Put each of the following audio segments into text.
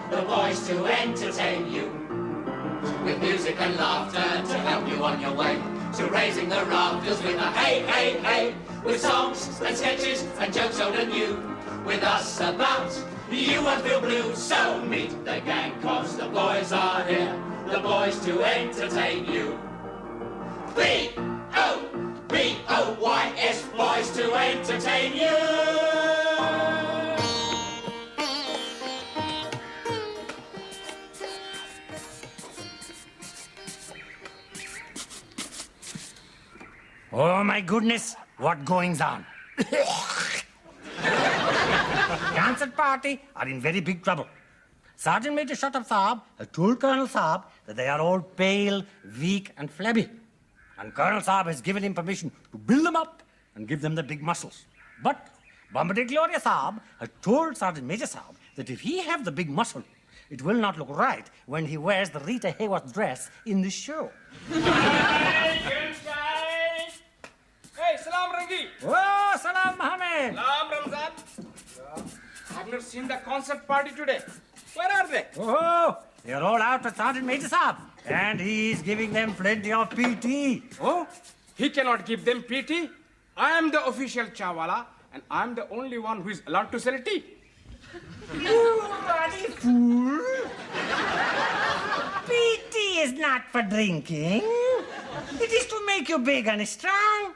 the boys to entertain you. With music and laughter to help you on your way. To raising the rafters with a hey, hey, hey. With songs and sketches and jokes old and new. With us about, you won't feel blue. So meet the gang, cause the boys are here. The boys to entertain you. B-O-B-O-Y-S, boys to entertain you. Oh, my goodness, what goings on? Concert party are in very big trouble. Sergeant Major Shottab Saab has told Colonel Saab that they are all pale, weak and flabby. And Colonel Saab has given him permission to build them up and give them the big muscles. But Bombardier Gloria Saab has told Sergeant Major Saab that if he have the big muscle, it will not look right when he wears the Rita Hayworth dress in the show. Hey, Salam Rangi. Oh, Salam Mohammed. Salam Ramzan. I've not seen the concert party today. Where are they? Oh, they're all out with Sergeant Major Saab. And he's giving them plenty of PT. Oh, he cannot give them PT. I am the official chawala, and I'm the only one who is allowed to sell tea. You bloody fool. PT is not for drinking. It is to make you big and strong.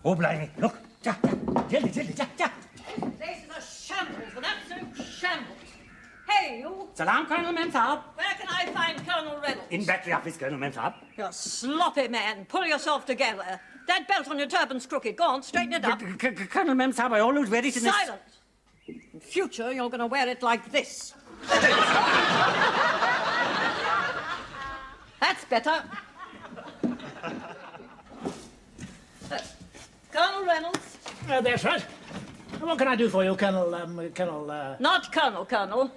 Oh, blimey, look. Ja, jelly, ja. This is a shambles, an absolute shambles. Hey, you. Salam, Colonel Mem Saab. Where can I find Colonel Reynolds? In battery office, Colonel Mem Saab. You sloppy man. Pull yourself together. That belt on your turban's crooked. Go on, straighten it up. Colonel Mem Saab, I always wear it in Silence. In future, you're going to wear it like this. That's better. Colonel Reynolds. That's right. What can I do for you, Colonel, Not Colonel.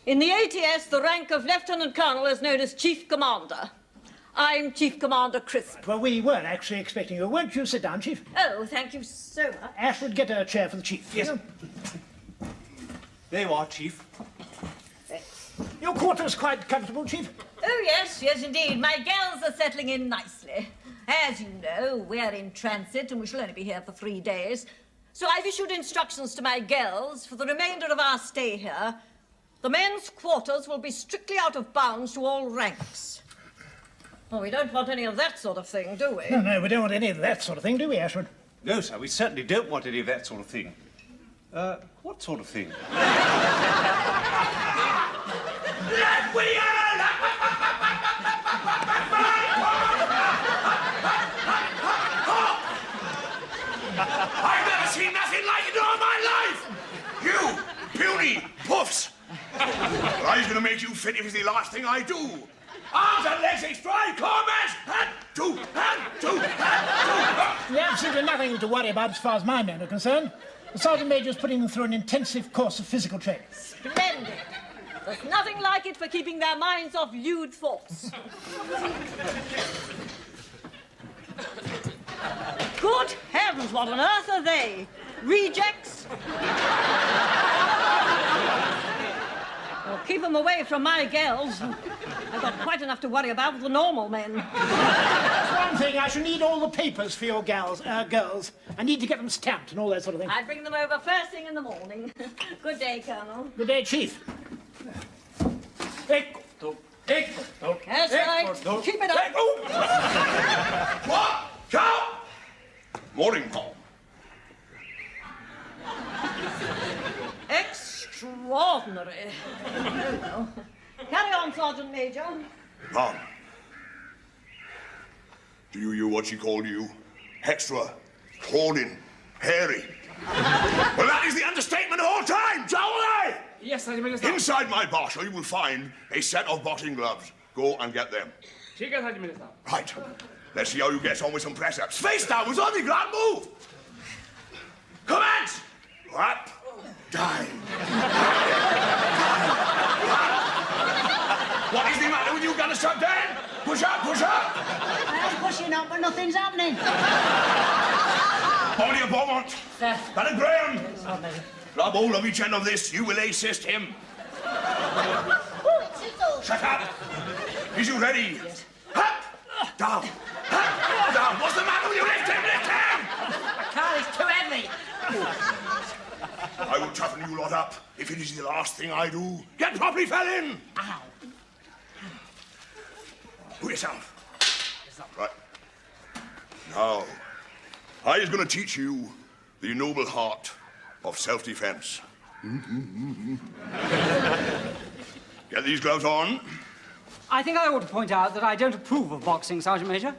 In the ATS, the rank of Lieutenant Colonel is known as Chief Commander. I'm Chief Commander Crisp. Well, we weren't actually expecting you. Won't you sit down, Chief? Oh, thank you so much. Ashford, get a chair for the Chief. Yes. There you are, Chief. Your quarters quite comfortable, Chief? Oh, yes, indeed. My gals are settling in nicely. As you know, we're in transit and we shall only be here for 3 days. So I've issued instructions to my girls for the remainder of our stay here. The men's quarters will be strictly out of bounds to all ranks. Oh, we don't want any of that sort of thing, do we? No, we don't want any of that sort of thing, do we, Ashford? No, sir, we certainly don't want any of that sort of thing. What sort of thing? Let we I've never seen nothing like it in all my life! You, puny puffs! I was going to make you fit if it's the last thing I do. Arms and legs extra, comrades! Hand, two! There's absolutely nothing to worry about as far as my men are concerned. The Sergeant Major's putting them through an intensive course of physical training. Splendid. There's nothing like it for keeping their minds off lewd thoughts. Good heavens, what on earth are they? Rejects? Well, keep them away from my girls. I've got quite enough to worry about with the normal men. That's one thing, I shall need all the papers for your girls. I need to get them stamped and all that sort of thing. I'll bring them over first thing in the morning. Good day, Colonel. Good day, Chief. That's right. Keep it up. What? Count! Morning, Paul. Extraordinary. Oh, well. Carry on, Sergeant Major. Mom. Do you what she called you? Extra, crawling, hairy. Well, that is the understatement of all time, Jowly! Yes, Sergeant Minister. Inside my basha, you will find a set of boxing gloves. Go and get them. Chica, Sergeant Minister. Right. Let's see how you get on with some press-ups. Face down, was on the ground, move! Commence! Up, down. What is the matter with you, gonna stop down? Push up! I'm pushing up, but nothing's happening. Bombardier Beaumont. Lieutenant Graham. Grab hold of each end of this. You will assist him. Shut up! Is you ready? Yes. Up! Down! Up! Down! What's the matter with you? Lift him! Lift him! The car is too heavy. I will toughen you lot up if it is the last thing I do. Get properly fell in! Ow. Put yourself. Right. Now, I is going to teach you the noble art of self-defense. Get these gloves on. I think I ought to point out that I don't approve of boxing, Sergeant Major.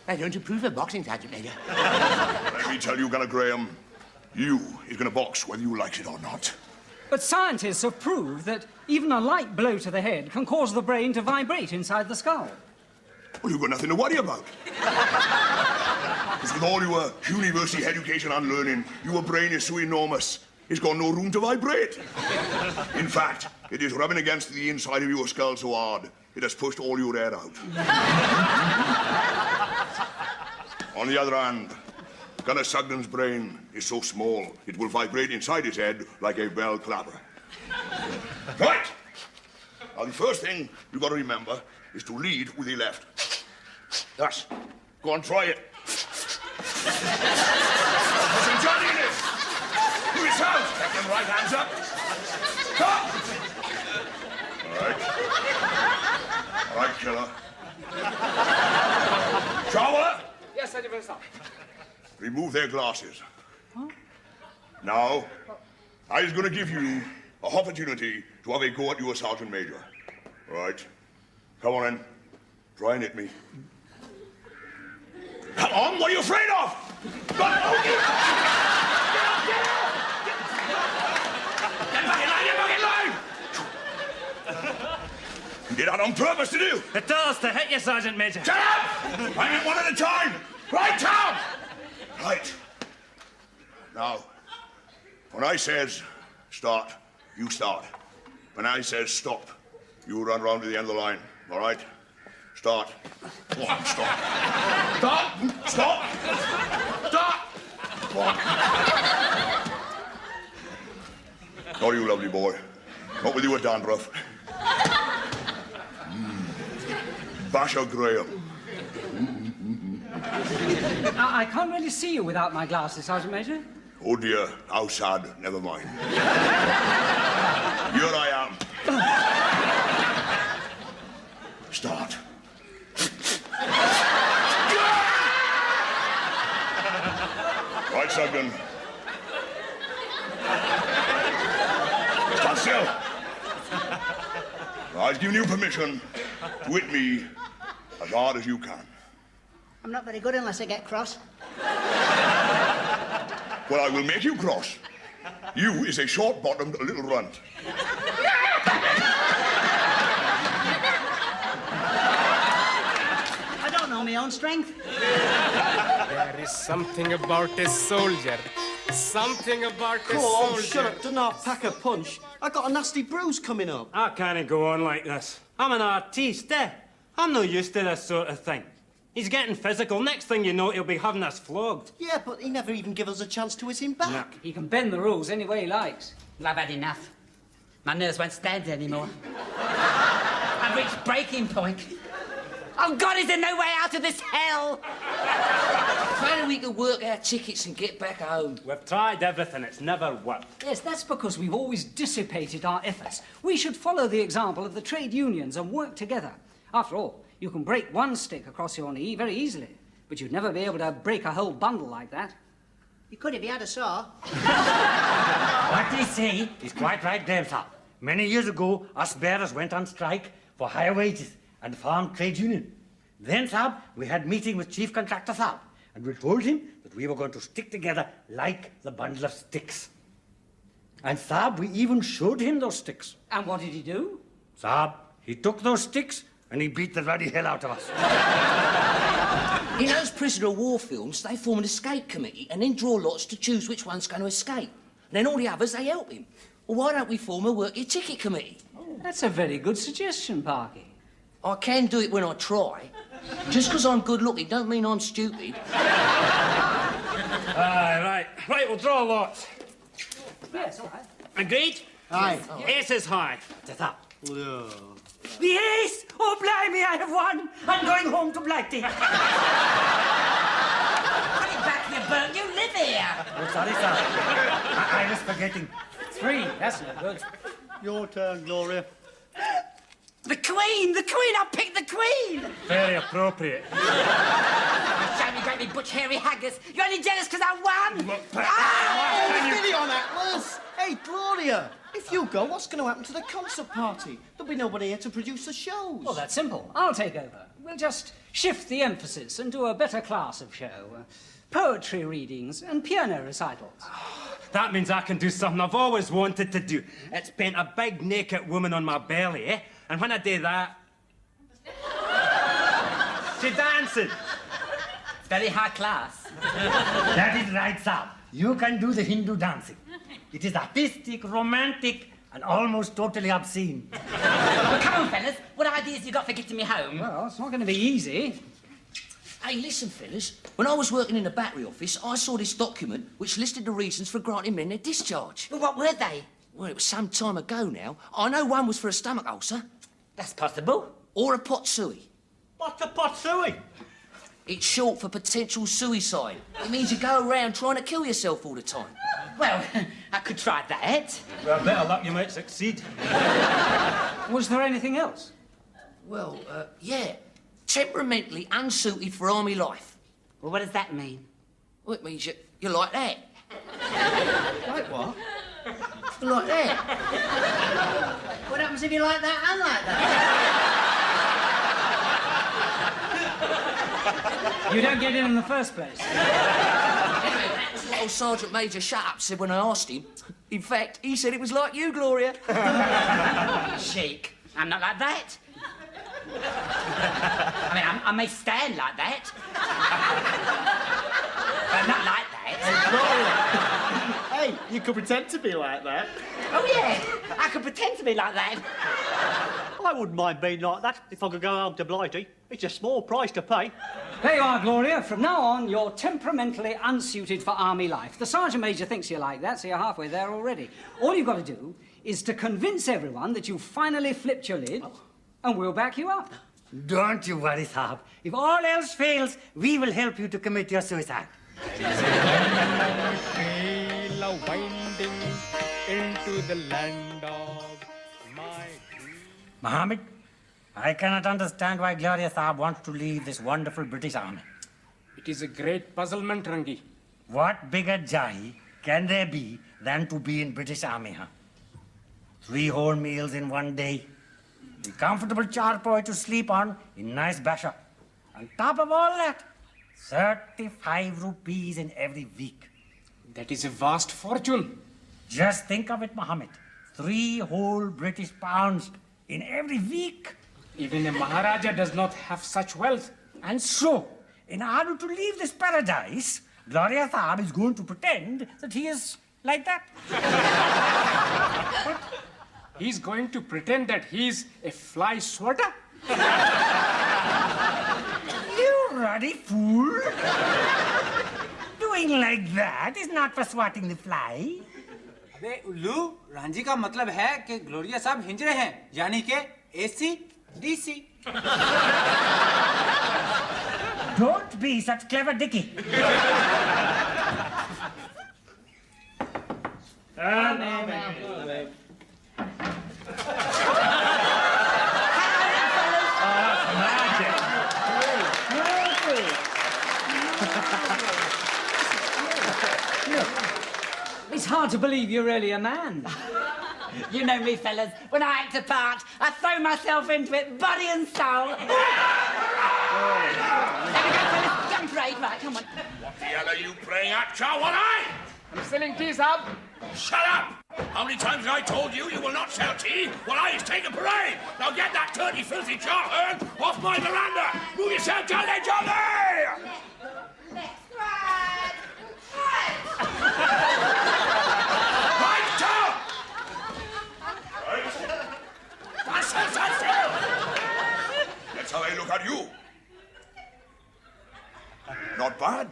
I don't approve of boxing, Sergeant Major. Let me tell you, Gunner Graham, you is going to box whether you likes it or not. But scientists have proved that even a light blow to the head can cause the brain to vibrate inside the skull. Well, you've got nothing to worry about. Because with all your university education and learning, your brain is so enormous, it's got no room to vibrate. In fact, it is rubbing against the inside of your skull so hard, it has pushed all your air out. On the other hand, Gunner Sugden's brain is so small, it will vibrate inside his head like a bell clapper. Right! Now, the first thing you've got to remember is to lead with the left. Thus. Go on, try it. Put some johnny in it. Do yourselves. Take them right hands up. Stop! All right, killer. Traveler? Yes, Sergeant Major. Remove their glasses. Huh? Now, I is going to give you an opportunity to have a go at your Sergeant Major. Right. Come on in. Try and hit me. Come on, what are you afraid of? Get back in line, get back in line! You did that on purpose, did you? It does to hit you, Sergeant Major. Shut up! I mean one at a time. Right, Tom? Right. Now, when I says start, you start. When I says stop, you run round to the end of the line. All right? Start. Go on, stop. Stop! Stop! Stop! Go on. Not you, lovely boy. Not with you at dandruff. Basher Graham. I can't really see you without my glasses, Sergeant Major. Oh dear, how sad. Never mind. Here I am. Start. Right, Sugden. Stand still. I've given you permission to hit me as hard as you can. I'm not very good unless I get cross. Well, I will make you cross. You is a short-bottomed little runt. I don't know my own strength. There is something about a soldier. Something about a soldier. Oh, shut up. Didn't I pack a punch? I got a nasty bruise coming up. I can't go on like this. I'm an artiste, eh? I'm not used to this sort of thing. He's getting physical. Next thing you know, he'll be having us flogged. Yeah, but he never even give us a chance to hit him back. No. He can bend the rules any way he likes. Well, I've had enough. My nerves won't stand anymore. I've reached breaking point. Oh, God, is there no way out of this hell? If only we could work our tickets and get back home. We've tried everything. It's never worked. Yes, that's because we've always dissipated our efforts. We should follow the example of the trade unions and work together. After all, you can break one stick across your knee very easily, but you'd never be able to break a whole bundle like that. You could if you had a saw. What they say is quite right, Graham, sir. Many years ago, us bearers went on strike for higher wages and formed trade union. Then, sir, we had meeting with Chief Contractor, sir, and we told him that we were going to stick together like the bundle of sticks. And, sir, we even showed him those sticks. And what did he do? Sir, he took those sticks and he beat the bloody hell out of us. In those prisoner of war films, they form an escape committee and then draw lots to choose which one's going to escape. And then all the others, they help him. Well, why don't we form a work your ticket committee? That's a very good suggestion, Parky. I can do it when I try. Just because I'm good-looking don't mean I'm stupid. Right, we'll draw lots. Yes, all right. Agreed? Aye. Ace is high. Just up. Yes! Oh, blimey, I have won. I'm going home to Blighty. Put it back, you burnt. You live here. Oh, sorry, sir. I was forgetting. 3. That's no good. Your turn, Gloria. The Queen! The Queen! I picked the Queen! Very appropriate. Oh, shame you got me butch hairy haggis. You're only jealous because I won! Steady on, Atlas! Hey, Gloria, if you go, what's going to happen to the concert party? There'll be nobody here to produce the shows. Well, that's simple. I'll take over. We'll just shift the emphasis and do a better class of show. Poetry readings and piano recitals. That means I can do something I've always wanted to do. It's paint a big naked woman on my belly, eh? And when I do that... she's dancing. Very high class. That is right, sir. You can do the Hindu dancing. It is artistic, romantic, and almost totally obscene. Well, come on, fellas. What ideas you got for getting me home? Well, it's not going to be easy. Hey, listen, fellas. When I was working in the battery office, I saw this document which listed the reasons for granting men their discharge. Well, what were they? Well, it was some time ago now. I know one was for a stomach ulcer. That's possible. Or a pot suey. What's a pot suey? It's short for potential suicide. It means you go around trying to kill yourself all the time. Well, I could try that. Well, better luck you might succeed. Was there anything else? Well, yeah. Temperamentally unsuited for army life. Well, what does that mean? Well, it means you're like that. Like what? You're like that. What happens if you like that and like that? You don't get in the first place. That's what old Sergeant Major Shut Up said when I asked him. In fact, he said it was like you, Gloria. Chic. I'm not like that. I mean, I may stand like that. But I'm not like that. Hey, you could pretend to be like that. Oh, yeah. I could pretend to be like that. I wouldn't mind being like that if I could go home to Blighty. It's a small price to pay. There you are, Gloria. From now on, you're temperamentally unsuited for army life. The Sergeant Major thinks you're like that, so you're halfway there already. All you've got to do is to convince everyone that you've finally flipped your lid, and we'll back you up. Don't you worry, Saab. If all else fails, we will help you to commit your suicide. Sail a winding into the land of my dreams. Mohammed, I cannot understand why Gloria Saab wants to leave this wonderful British army. It is a great puzzlement, Rangi. What bigger jahi can there be than to be in British army, huh? 3 whole meals in one day. A comfortable charpoy to sleep on in nice basha. On top of all that, 35 rupees in every week. That is a vast fortune. Just think of it, Mohammed. 3 whole British pounds in every week. Even a Maharaja does not have such wealth. And so, in order to leave this paradise, Gloria Saab is going to pretend that he is like that. He's going to pretend that he's a fly swatter? You ruddy fool! Doing like that is not for swatting the fly. अबे उल्लू, रांझी का मतलब है कि Gloria साहब हिंजरे हैं, यानी कि AC, DC. Don't be such clever dicky. It's hard to believe you're really a man. You know me, fellas. When I act a part, I throw myself into it, body and soul. There we go, fellas. Get 'em prayed. Right, come on. What the hell are you playing at, Chawalai? I'm selling tea, Saab. Shut up! How many times have I told you you will not sell tea while I is taking parade? Now get that dirty, filthy char off my veranda! Move yourself, jolly, jolly! Right, Tom! Right. That's how they look at you. Not bad.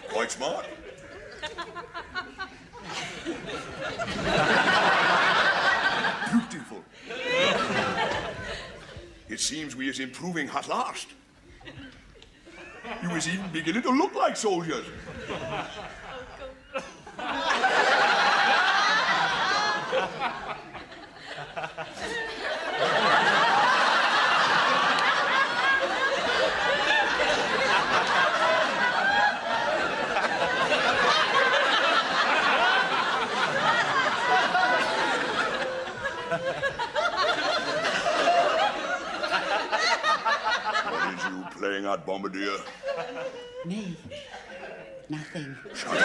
Quite smart. Beautiful. It seems we is improving at last. You is even beginning to look like soldiers. What is you playing at, Bombardier? Me? Nothing. Shut up.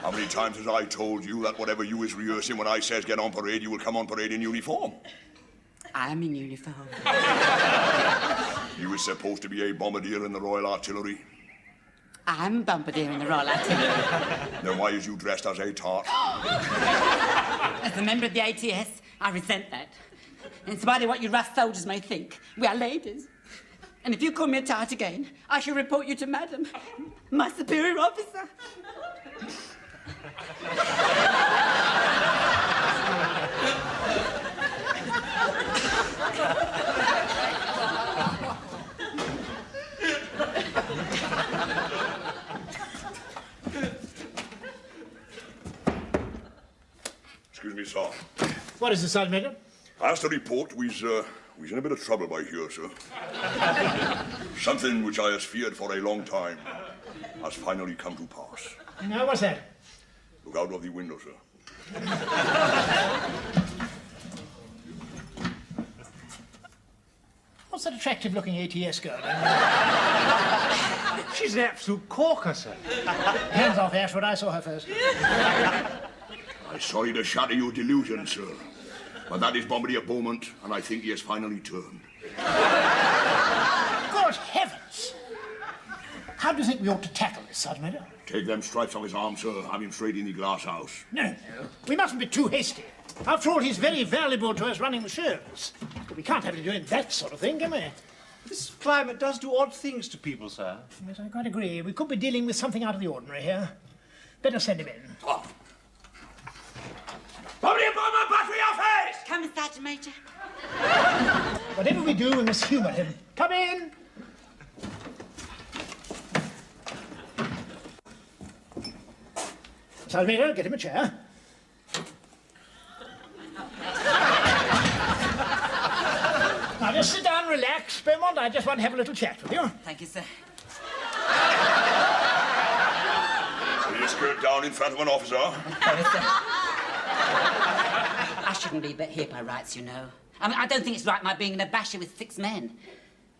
How many times has I told you that whatever you is rehearsing when I says get on parade, you will come on parade in uniform? I'm in uniform. You is supposed to be a bombardier in the Royal Artillery. I'm bombardier in the Royal Artillery. Then why is you dressed as a tart? As a member of the ATS, I resent that. In spite of what you rough soldiers may think, we are ladies. And if you call me a tart again, I shall report you to Madam, my superior officer. Excuse me, sir. What is it, Sergeant Major? As to report, we's in a bit of trouble by here, sir. Something which I has feared for a long time has finally come to pass. Now, what's that? Look out of the window, sir. What's that attractive-looking ATS girl? She's an absolute corker, sir. Hands off, Ashford. I saw her first. I'm sorry to shatter your delusions, sir. But that is Bombardier Beaumont, and I think he has finally turned. Good heavens! How do you think we ought to tackle this, Sergeant Major? Take them stripes off his arm, sir. Have him straight in the glass house. No. We mustn't be too hasty. After all, he's very valuable to us running the shows. But we can't have him doing that sort of thing, can we? This climate does do odd things to people, sir. Yes, I quite agree. We could be dealing with something out of the ordinary here. Better send him in. Oh. Bombardier Beaumont, battery off it! Come, Sergeant Major. Whatever we do, we must humour him. Come in! Sergeant Major, get him a chair. Now, just sit down, relax. Beaumont, I just want to have a little chat with you. Thank you, sir. Put your skirt down in front of an officer. Sorry, sir. I shouldn't be here by rights, you know. I mean, I don't think it's right my being in a basher with 6 men.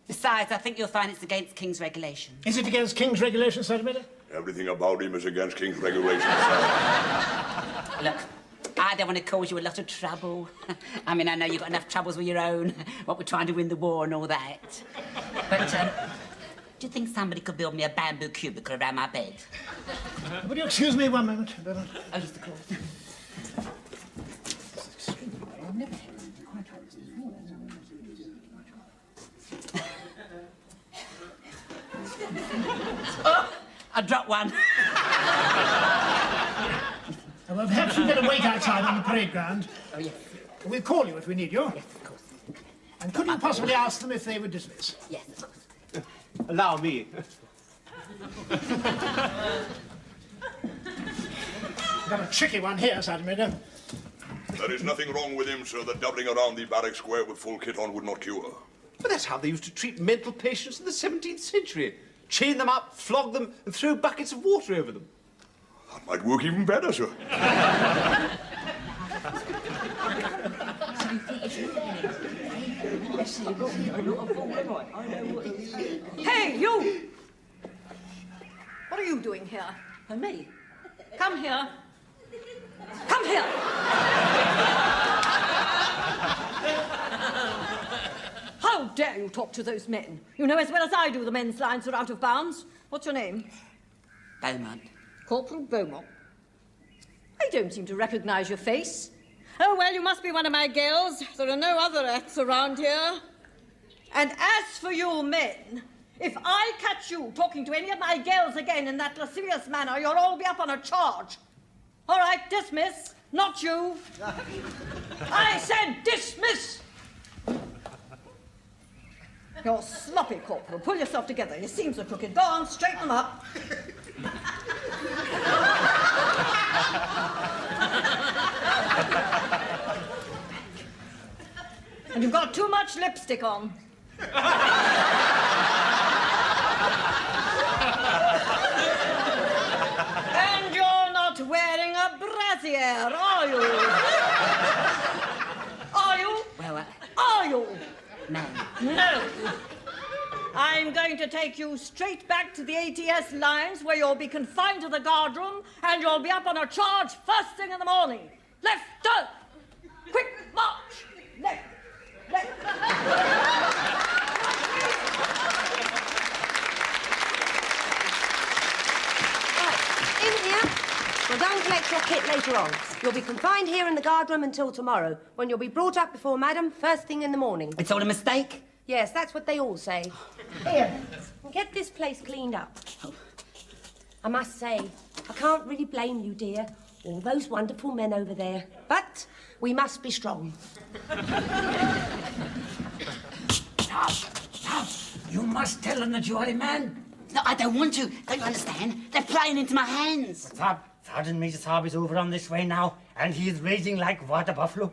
Besides, I think you'll find it's against King's regulations. Is it against King's regulations, Sergeant Major? Everything about him is against King's regulations, sir. Look, I don't want to cause you a lot of trouble. I mean, I know you've got enough troubles with your own, what we're trying to win the war and all that. But, do you think somebody could build me a bamboo cubicle around my bed? Would you excuse me one moment? Oh, yes, of course. Oh, I dropped one. Well, perhaps you'd better wait outside on the parade ground. Oh, yes. We'll call you if we need you. Yes, of course. And could you possibly ask them if they would dismiss? Yes, of course. Allow me. Got a tricky one here, Sergeant Major. There is nothing wrong with him, sir. The doubling around the barrack square with full kit on would not cure. But that's how they used to treat mental patients in the 17th century. Chain them up, flog them, and throw buckets of water over them. That might work even better, sir. Hey, you! What are you doing here? For me? Come here. Come here! How dare you talk to those men? You know as well as I do the men's lines are out of bounds. What's your name? Beaumont. Corporal Beaumont. I don't seem to recognise your face. Oh, well, you must be one of my girls. There are no other acts around here. And as for you men, if I catch you talking to any of my girls again in that lascivious manner, you'll all be up on a charge. All right, dismiss. Not you. I said dismiss. You're sloppy, Corporal. Pull yourself together. Your seams are crooked. Go on, straighten them up. And you've got too much lipstick on. And you're not wearing a brassiere, are you? Are you? Well, Are you? no. No. I'm going to take you straight back to the ATS lines where you'll be confined to the guardroom and you'll be up on a charge first thing in the morning. Left, turn. Quick, march. Left, left. In here. Well, don't collect your kit later on. You'll be confined here in the guardroom until tomorrow, when you'll be brought up before Madam first thing in the morning. It's all a mistake? Yes, that's what they all say. Here, get this place cleaned up. I must say, I can't really blame you, dear, or those wonderful men over there. But we must be strong. You must tell them that you are a man. No, I don't want to. Don't you understand? They're playing into my hands. Sergeant Major Saab is over on this way now, and he is raging like water buffalo.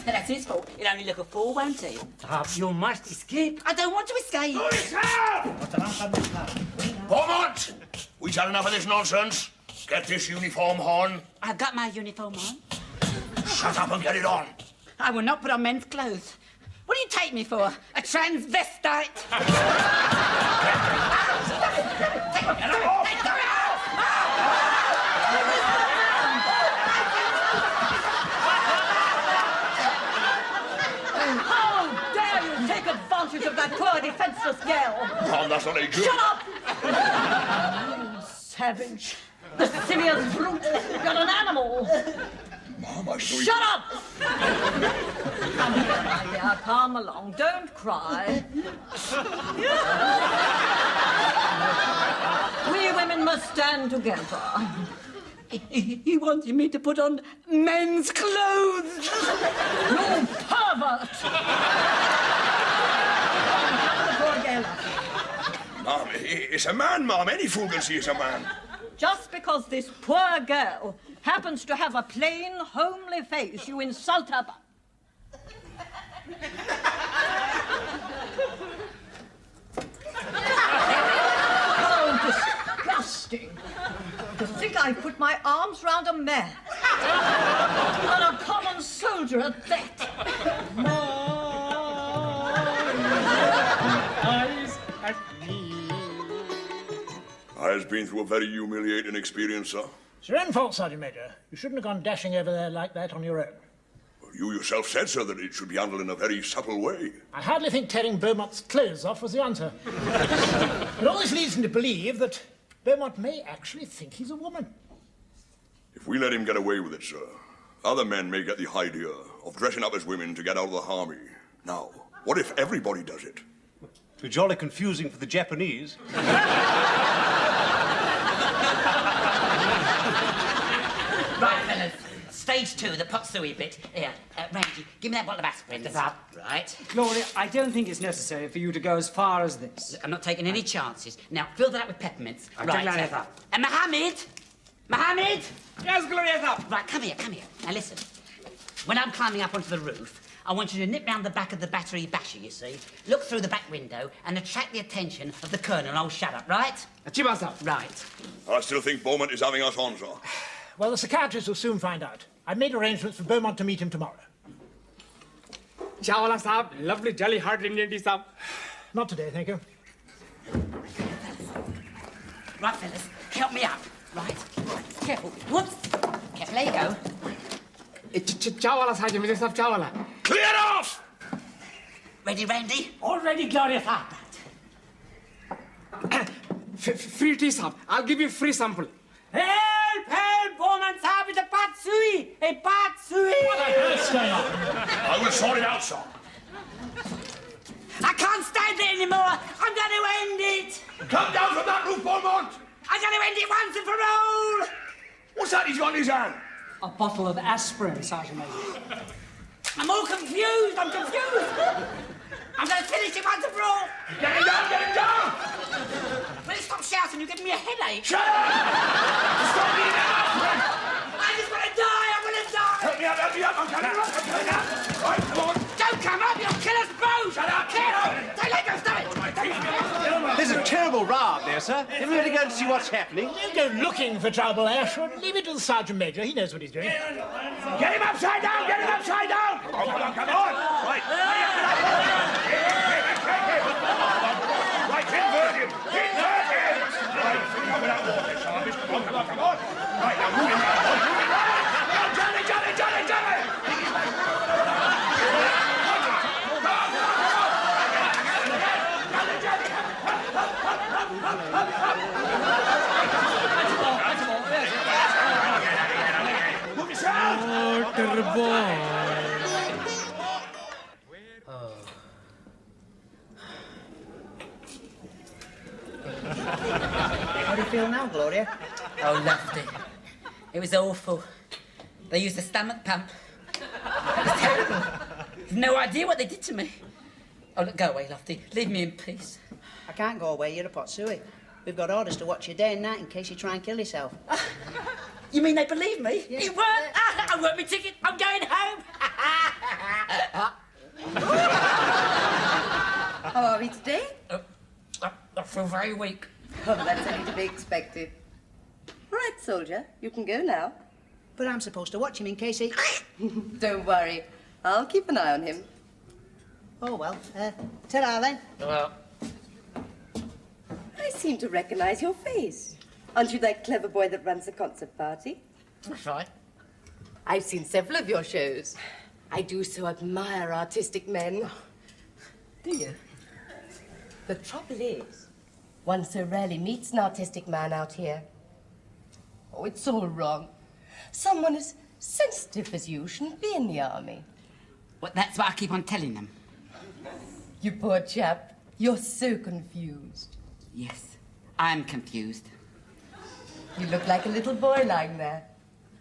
That's his fault. He'll only look a fool, won't he? Saab, you must escape. I don't want to escape. Beaumont! We've had enough of this nonsense. Get this uniform on. I've got my uniform on. Shut up and get it on. I will not put on men's clothes. What do you take me for? A transvestite? How dare you take advantage of that poor defenseless girl? Oh, that's not any good. Shut up! You savage. The simious brute. You're an animal. Mom, I saw Shut up! Come here, my dear. Come along. Don't cry. We women must stand together. He wanted me to put on men's clothes. You pervert! Mom, it's a man, Mom. Any fool can see it's a man. Just because this poor girl happens to have a plain, homely face, you insult her. Oh, disgusting. To think I put my arms round a man. And a common soldier at that. Eyes at me. I've been through a very humiliating experience, sir. It's your own fault, Sergeant Major. You shouldn't have gone dashing over there like that on your own. Well, you yourself said, sir, that it should be handled in a very subtle way. I hardly think tearing Beaumont's clothes off was the answer. But all this leads me to believe that Beaumont may actually think he's a woman. If we let him get away with it, sir, other men may get the idea of dressing up as women to get out of the army. Now, what if everybody does it? It'd be jolly confusing for the Japanese. Right, fellas. Stage 2, the Potsui bit. Here, Randy, give me that bottle of aspirin. That's up. Right. Gloria, I don't think it's necessary for you to go as far as this. Look, I'm not taking any chances. Now, fill that up with peppermints. Right. Right. And Mohammed! Mohammed! Yes, Gloria, sir. Right, come here. Now, listen. When I'm climbing up onto the roof, I want you to nip round the back of the battery basher, you see, look through the back window and attract the attention of the colonel. Oh, shut up, right? Chiba, sir. Right. I still think Beaumont is having us on, sir. Well, the psychiatrist will soon find out. I've made arrangements for Beaumont to meet him tomorrow. Chawala, sir. Lovely, jolly, hard Indian tea, sir. Not today, thank you. Right, fellas, help me up. Right. Careful. Whoops. Careful, there you go. Chawala, Sergeant Major, sir, chawala. Clear off! Ready, Randy? All ready, Gloria, sir. Free tea, sir. I'll give you free sample. Help! Help! Beaumont, sir, it's a patsui! A patsui! What the hell's going on? I will sort it out, sir. I can't stand it anymore. I'm going to end it. Come down from that roof, Beaumont! I'm going to end it once and for all. What's that he's got in his hand? A bottle of aspirin, Sergeant Major. I'm all confused. I'm confused. I'm going to finish him once and for all. Get him down, get him down! Will you stop shouting? You're giving me a headache. Shut up! Stop eating that aspirin! I just want to die. I want to die. Help me up, I'm coming up, I'm coming up. Right, come on. Don't come up. You'll kill us both. Shut up, Careful. Don't let go. Stop it. There's a terrible row up there, sir. Everybody go and see what's happening. You go looking for trouble, Ashford. Leave it to the Sergeant Major. He knows what he's doing. Get him upside down, get him upside down! Come on, come on! Right, right, invert him! Invert him! Right, fill up with that water, Sarge. Come on. Right, now move him round, move him round! Now, Johnny! Move yourself! Water boy. How do you feel now, Gloria? Oh, Lofty. It was awful. They used a stomach pump. It was terrible. You've no idea what they did to me. Oh, look, go away, Lofty. Leave me in peace. I can't go away. You're a pot suey. We've got orders to watch you day and night in case you try and kill yourself. You mean they believe me? Yeah. It worked. I worked my ticket. I'm going home. How are we today? I feel very weak. Oh, that's only to be expected. Right, soldier, you can go now. But I'm supposed to watch him in case he... Don't worry. I'll keep an eye on him. Oh, well. Ta-ra, then. Well, I seem to recognize your face. Aren't you that clever boy that runs the concert party? that's right. I've seen several of your shows. I do so admire artistic men. Do you? The trouble is, one so rarely meets an artistic man out here. Oh, it's all wrong. Someone as sensitive as you shouldn't be in the army. Well, that's what I keep on telling them. You poor chap. You're so confused. Yes, I'm confused. You look like a little boy lying there.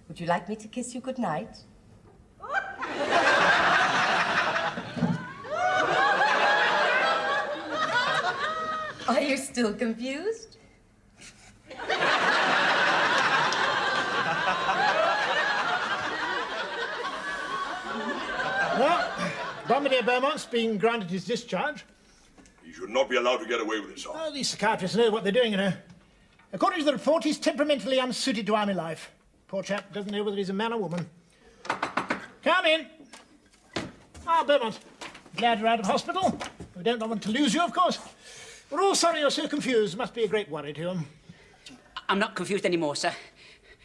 Would you like me to kiss you goodnight? Are you still confused? Well, Bombardier Beaumont's been granted his discharge. He should not be allowed to get away with it, sir. Oh, these psychiatrists know what they're doing, you know. According to the report, he's temperamentally unsuited to army life. Poor chap doesn't know whether he's a man or woman. Come in. Ah, Beaumont. Glad you're out of hospital. We don't want to lose you, of course. We're all sorry you're so confused. Must be a great worry to you. I'm not confused anymore, sir.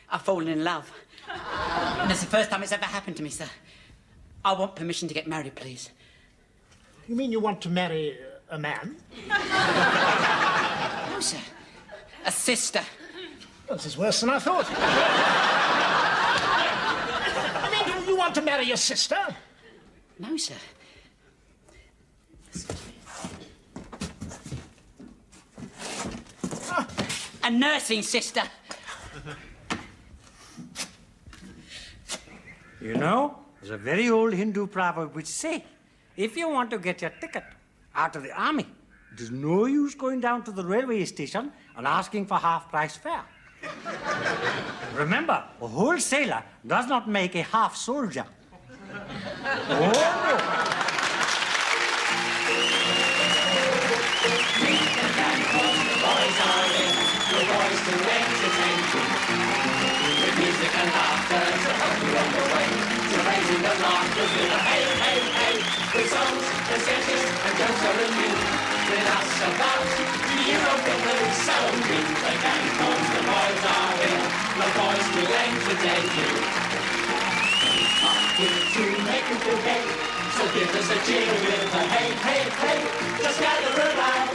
I've fallen in love. And it's the first time it's ever happened to me, sir. I want permission to get married, please. You mean you want to marry a man? No, sir. A sister. Well, this is worse than I thought. I mean, do you want to marry your sister? No, sir. A nursing sister. You know, there's a very old Hindu proverb which says, if you want to get your ticket out of the army, it is no use going down to the railway station and asking for half-price fare. Remember, a whole sailor does not make a half soldier. The boys to entertain you. With music and laughter to help you on your way. To raising the laughter with a hey, hey, hey. With songs and sketches and jokes all of you. With us about, you don't think that it's so new. The gang comes, the boys are here. The boys to entertain you. To make you feel gay. So give us a cheer with a hey, hey, hey. Just gather around.